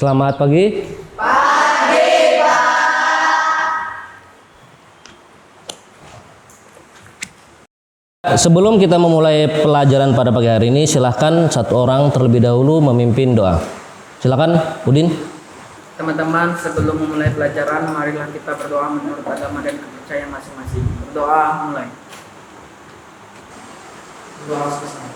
Selamat pagi. Pagi, Pak. Sebelum kita memulai pelajaran pada pagi hari ini, silahkan satu orang terlebih dahulu memimpin doa. Silakan, Udin. Teman-teman, sebelum memulai pelajaran, marilah kita berdoa menurut agama dan kepercayaan masing-masing. Berdoa mulai. Berdoa selesai.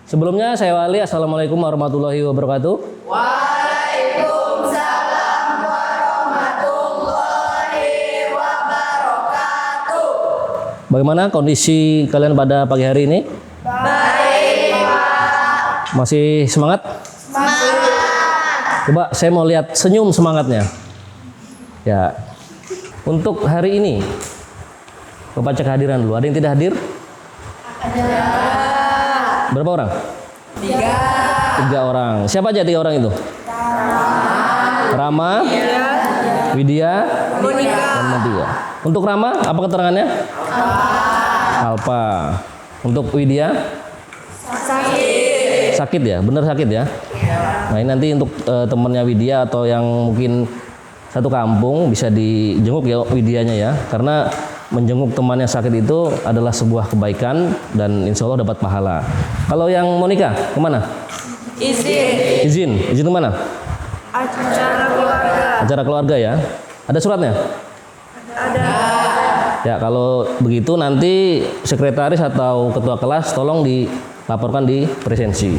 Sebelumnya saya Wali, Assalamualaikum warahmatullahi wabarakatuh. Waalaikumsalam warahmatullahi wabarakatuh. Bagaimana kondisi kalian pada pagi hari ini? Baik, Pak. Masih semangat? Semangat. Coba saya mau lihat senyum semangatnya. Ya. Untuk hari ini, Bapak cek kehadiran dulu. Ada yang tidak hadir? Ada. Berapa orang? 3 orang. Siapa aja 3 orang itu? Rama, Widya, dan Nadia. Untuk Rama, apa keterangannya? Alfa. Untuk Widya? Sakit ya? Bener sakit ya? Nah ini nanti untuk temannya Widya atau yang mungkin satu kampung bisa dijenguk ya Widyanya ya. Karena menjenguk temannya sakit itu adalah sebuah kebaikan dan insya Allah dapat pahala. Kalau yang Monica kemana? Izin kemana? Acara keluarga ya. Ada suratnya? Ada. Ya kalau begitu nanti sekretaris atau ketua kelas tolong dilaporkan di presensi.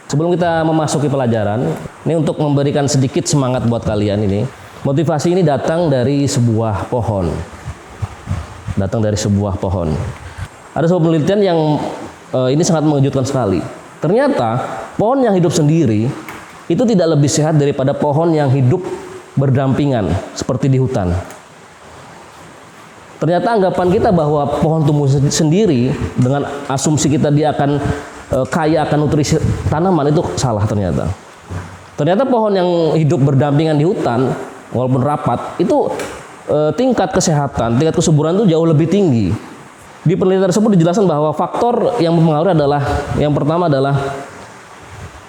Sebelum kita memasuki pelajaran, ini untuk memberikan sedikit semangat buat kalian ini. Motivasi ini datang dari sebuah pohon. Ada sebuah penelitian yang ini sangat mengejutkan sekali. Ternyata pohon yang hidup sendiri itu tidak lebih sehat daripada pohon yang hidup berdampingan seperti di hutan. Ternyata anggapan kita bahwa pohon tumbuh sendiri dengan asumsi kita dia akan kaya akan nutrisi tanaman itu salah ternyata. Ternyata pohon yang hidup berdampingan di hutan walaupun rapat itu tingkat kesehatan, tingkat kesuburan itu jauh lebih tinggi. Di penelitian tersebut dijelaskan bahwa faktor yang mempengaruhi adalah yang pertama adalah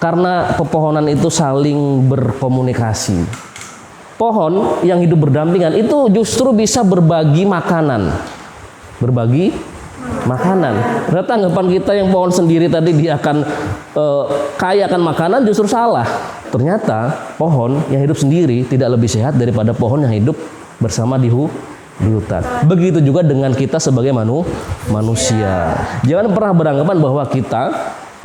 karena pepohonan itu saling berkomunikasi. Pohon yang hidup berdampingan itu justru bisa berbagi makanan. Ternyata anggapan kita yang pohon sendiri tadi dia akan kaya akan makanan justru salah. Ternyata pohon yang hidup sendiri tidak lebih sehat daripada pohon yang hidup bersama di hutan. Begitu juga dengan kita sebagai manusia. Jangan pernah beranggapan bahwa kita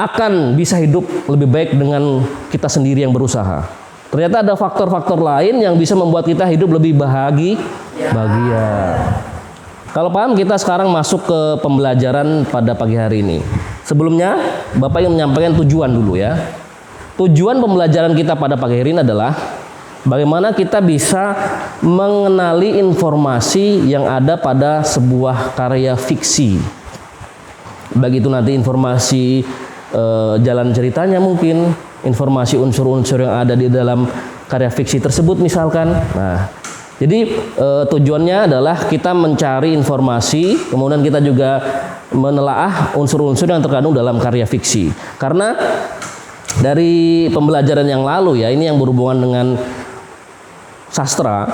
akan bisa hidup lebih baik dengan kita sendiri yang berusaha. Ternyata ada faktor-faktor lain yang bisa membuat kita hidup lebih bahagia. Kalau paham, kita sekarang masuk ke pembelajaran pada pagi hari ini. Sebelumnya, Bapak ingin menyampaikan tujuan dulu ya. Tujuan pembelajaran kita pada pagi hari ini adalah bagaimana kita bisa mengenali informasi yang ada pada sebuah karya fiksi. Baik itu nanti informasi jalan ceritanya mungkin, informasi unsur-unsur yang ada di dalam karya fiksi tersebut misalkan. Nah, jadi tujuannya adalah kita mencari informasi, kemudian kita juga menelaah unsur-unsur yang terkandung dalam karya fiksi. Karena dari pembelajaran yang lalu ya, ini yang berhubungan dengan sastra,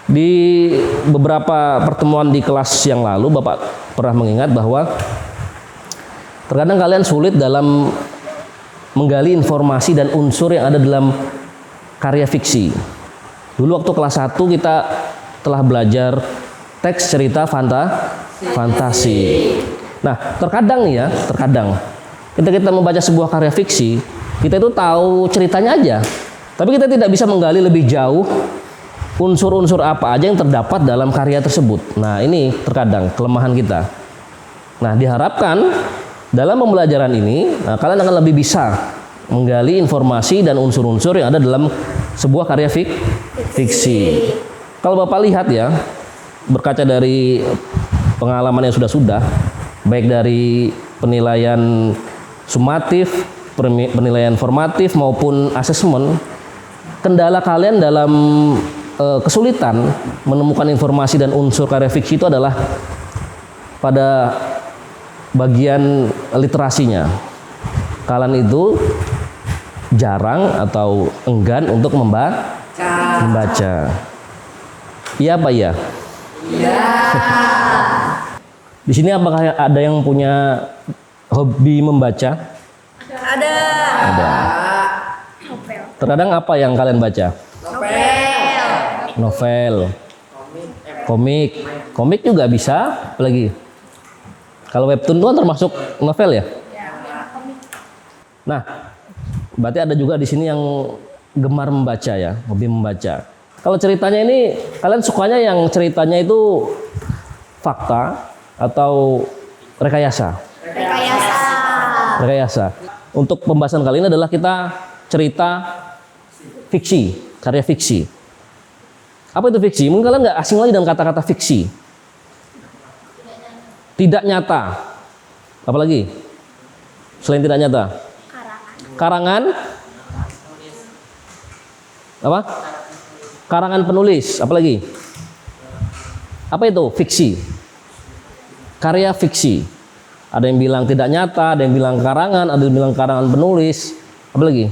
di beberapa pertemuan di kelas yang lalu Bapak pernah mengingat bahwa terkadang kalian sulit dalam menggali informasi dan unsur yang ada dalam karya fiksi. Dulu waktu kelas 1 kita telah belajar teks cerita fantasi. Nah, terkadang ketika kita membaca sebuah karya fiksi, kita itu tahu ceritanya aja, tapi kita tidak bisa menggali lebih jauh unsur-unsur apa aja yang terdapat dalam karya tersebut. Nah, ini terkadang kelemahan kita. Nah, diharapkan dalam pembelajaran ini, kalian akan lebih bisa menggali informasi dan unsur-unsur yang ada dalam sebuah karya fiksi. Kalau Bapak lihat ya, berkaca dari pengalaman yang sudah-sudah, baik dari penilaian sumatif, penilaian formatif maupun asesmen, kendala kalian dalam kesulitan menemukan informasi dan unsur karya fiksi itu adalah pada bagian literasinya. Kalian itu jarang atau enggan untuk membaca. Iya apa iya? Iya. Di sini apakah ada yang punya hobi membaca? Ada. Ada. Terkadang apa yang kalian baca? Novel. Komik juga bisa. Apalagi? Kalau webtoon itu kan termasuk novel ya? Nah, berarti ada juga di sini yang gemar membaca ya, hobi membaca. Kalau ceritanya ini, kalian sukanya yang ceritanya itu fakta atau rekayasa? Rekayasa. Untuk pembahasan kali ini adalah kita cerita fiksi, karya fiksi. Apa itu fiksi? Mungkin kalian nggak asing lagi dengan kata-kata fiksi. Tidak nyata. Apalagi? Selain tidak nyata? Karangan. Apa? Karangan penulis. Apalagi? Apa itu? Fiksi. Karya fiksi. Ada yang bilang tidak nyata, ada yang bilang karangan, ada yang bilang karangan penulis. Apa lagi?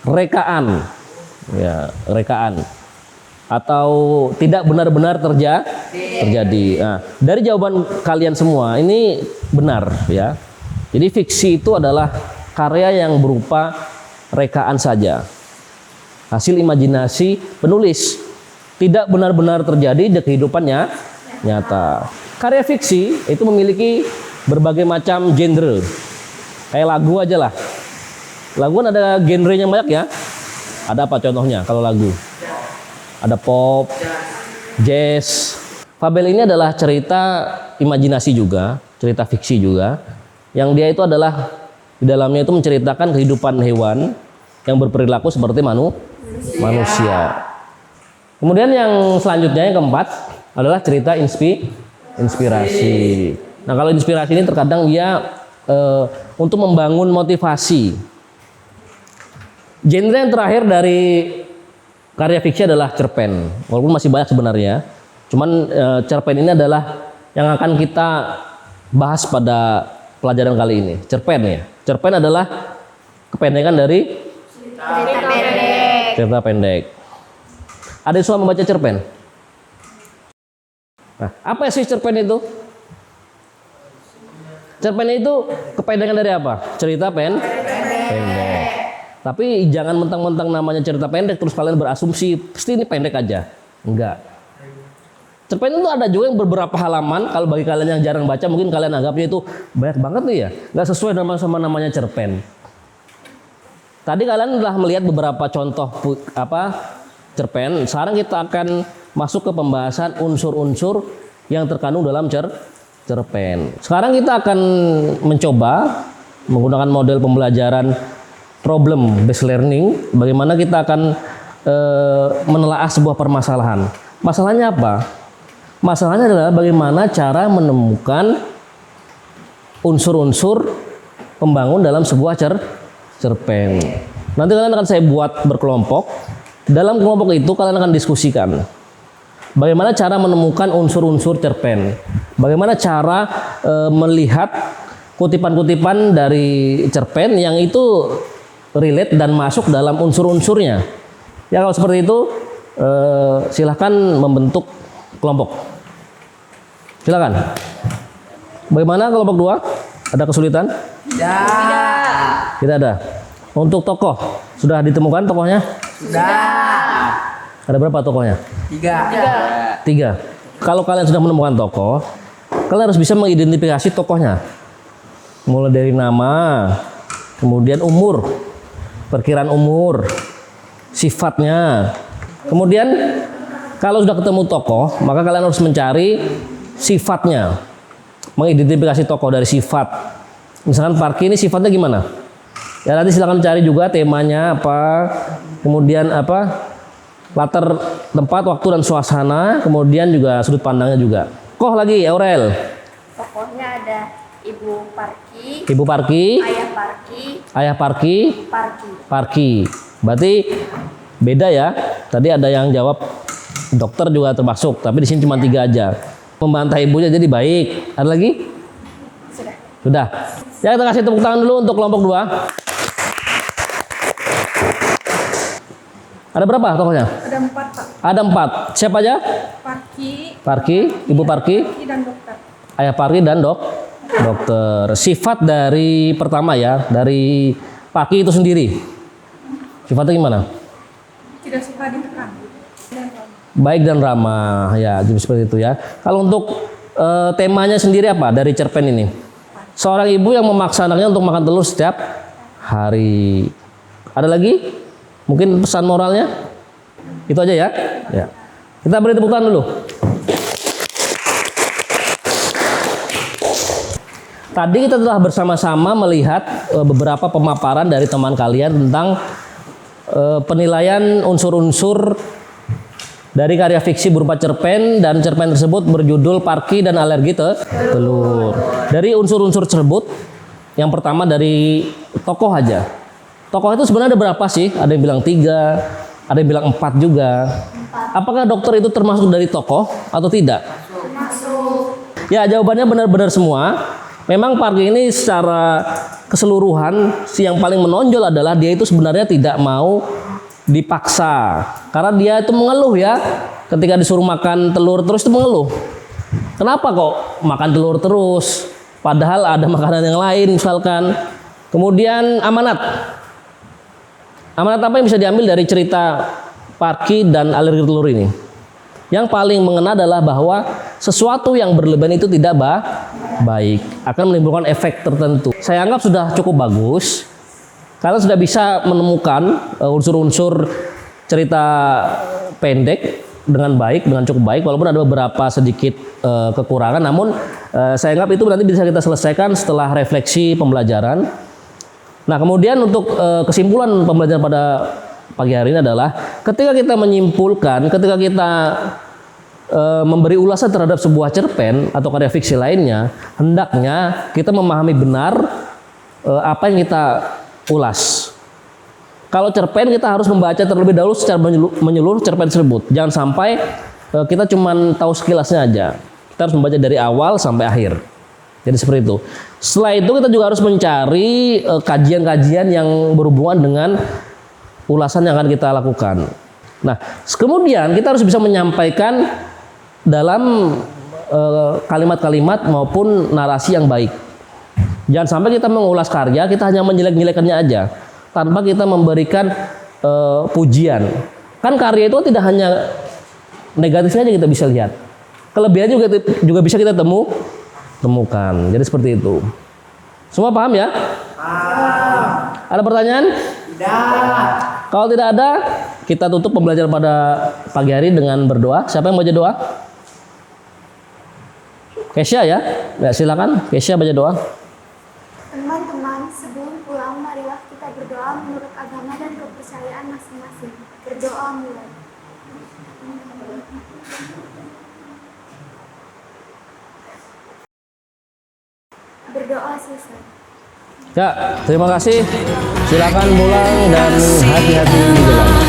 Rekaan. Ya, rekaan. Atau tidak benar-benar terjadi. Nah, dari jawaban kalian semua ini benar ya. Jadi fiksi itu adalah karya yang berupa rekaan saja. Hasil imajinasi penulis. Tidak benar-benar terjadi di kehidupannya nyata. Karya fiksi itu memiliki berbagai macam genre. Kayak lagu aja lah. Lagu kan ada genrenya banyak ya. Ada apa contohnya kalau lagu? Ada pop, jazz. Fabel ini adalah cerita imajinasi juga, cerita fiksi juga. Yang dia itu adalah di dalamnya itu menceritakan kehidupan hewan yang berperilaku seperti manusia. Kemudian yang selanjutnya yang keempat adalah cerita inspirasi. Nah, kalau inspirasi ini terkadang dia untuk membangun motivasi. Genre yang terakhir dari karya fiksi adalah cerpen. Walaupun masih banyak sebenarnya. Cuman cerpen ini adalah yang akan kita bahas pada pelajaran kali ini. Cerpen ya. Cerpen adalah kependekan dari cerita pendek. Ada yang suka membaca cerpen? Nah, apa sih cerpen itu? Cerpen itu kependekan dari apa? Cerita pendek. Tapi jangan mentang-mentang namanya cerita pendek terus kalian berasumsi pasti ini pendek aja. Enggak. Cerpen itu ada juga yang beberapa halaman. Kalau bagi kalian yang jarang baca mungkin kalian anggapnya itu banyak banget nih ya. Enggak sesuai sama namanya cerpen. Tadi kalian telah melihat beberapa contoh cerpen. Sekarang kita akan masuk ke pembahasan unsur-unsur yang terkandung dalam cerpen. Sekarang kita akan mencoba menggunakan model pembelajaran problem based learning. Bagaimana kita akan menelaah sebuah permasalahan. Masalahnya apa? Masalahnya adalah bagaimana cara menemukan unsur-unsur pembangun dalam sebuah cerpen. Nanti kalian akan saya buat berkelompok. Dalam kelompok itu kalian akan diskusikan bagaimana cara menemukan unsur-unsur cerpen. Bagaimana cara melihat kutipan-kutipan dari cerpen yang itu relate dan masuk dalam unsur-unsurnya. Ya kalau seperti itu silahkan membentuk kelompok. Silakan. Bagaimana kelompok 2? Ada kesulitan? Tidak ada. Untuk tokoh sudah ditemukan tokohnya? Sudah. Ada berapa tokohnya? 3. Kalau kalian sudah menemukan tokoh, kalian harus bisa mengidentifikasi tokohnya. Mulai dari nama, kemudian umur, perkiraan umur, sifatnya. Kemudian kalau sudah ketemu tokoh, maka kalian harus mencari sifatnya. Mengidentifikasi tokoh dari sifat. Misalkan Parki ini sifatnya gimana? Ya nanti silakan cari juga temanya apa, kemudian apa, latar tempat, waktu dan suasana, kemudian juga sudut pandangnya juga. Koh lagi, Aurel. Tokohnya ada Ibu Parki, Ibu Parki, Ayah Parki, Parki. Berarti beda ya. Tadi ada yang jawab dokter juga termasuk, tapi di sini cuma 3 aja. membantah ibunya jadi baik. Ada lagi? Sudah. Ya, kita kasih tepuk tangan dulu untuk kelompok 2. Ada berapa tokohnya? Ada 4, Pak. Ada 4. Siapa aja? Parki, Ibu Parki, Dan dokter. Ayah Parki dan dokter. Sifat dari pertama ya, dari Parki itu sendiri. Sifatnya gimana? Tidak suka ditekan. Baik dan ramah, ya jadi seperti itu ya. Kalau untuk temanya sendiri apa dari cerpen ini? Seorang ibu yang memaksa anaknya untuk makan telur setiap hari. Ada lagi? Mungkin pesan moralnya? Itu aja ya. Ya. Kita beri tepuk tangan dulu. Tadi kita telah bersama-sama melihat beberapa pemaparan dari teman kalian tentang penilaian unsur-unsur dari karya fiksi berupa cerpen, dan cerpen tersebut berjudul Parki dan Alergi Telur. Dari unsur-unsur tersebut, yang pertama dari tokoh aja. Tokoh itu sebenarnya ada berapa sih? Ada yang bilang 3, ada yang bilang 4 juga. Apakah dokter itu termasuk dari tokoh atau tidak? Termasuk. Ya, jawabannya benar-benar semua. Memang Parki ini secara keseluruhan yang paling menonjol adalah dia itu sebenarnya tidak mau dipaksa, karena dia itu mengeluh ya, ketika disuruh makan telur terus itu mengeluh. Kenapa kok makan telur terus? Padahal ada makanan yang lain misalkan. Kemudian amanat. Amanat apa yang bisa diambil dari cerita Parki dan Alergi Telur ini? Yang paling mengena adalah bahwa sesuatu yang berlebihan itu tidak baik, akan menimbulkan efek tertentu. Saya anggap sudah cukup bagus. Kalian sudah bisa menemukan unsur-unsur cerita pendek dengan baik, dengan cukup baik, walaupun ada beberapa sedikit kekurangan. Namun saya anggap itu nanti bisa kita selesaikan setelah refleksi pembelajaran. Nah, kemudian untuk kesimpulan pembelajaran pada pagi hari ini adalah ketika kita menyimpulkan, ketika kita memberi ulasan terhadap sebuah cerpen atau karya fiksi lainnya, hendaknya kita memahami benar apa yang kita ulas. Kalau cerpen kita harus membaca terlebih dahulu secara menyeluruh cerpen tersebut. Jangan sampai kita cuma tahu sekilasnya aja. Kita harus membaca dari awal sampai akhir. Jadi seperti itu. Setelah itu kita juga harus mencari kajian-kajian yang berhubungan dengan ulasan yang akan kita lakukan. Nah, kemudian kita harus bisa menyampaikan dalam kalimat-kalimat maupun narasi yang baik. Jangan sampai kita mengulas karya, kita hanya menjelek-jelekannya aja, tanpa kita memberikan pujian. Kan karya itu tidak hanya negatifnya aja kita bisa lihat, kelebihan juga bisa kita temukan. Jadi seperti itu. Semua paham ya? Ada pertanyaan? Tidak. Kalau tidak ada, kita tutup pembelajaran pada pagi hari dengan berdoa. Siapa yang baca doa? Kesya ya? Ya, silakan. Kesya baca doa. Teman-teman, sebelum pulang, marilah kita berdoa menurut agama dan kepercayaan masing-masing. Berdoa mulai. Berdoa selesai. Ya, terima kasih. Silakan pulang dan hati-hati di jalan.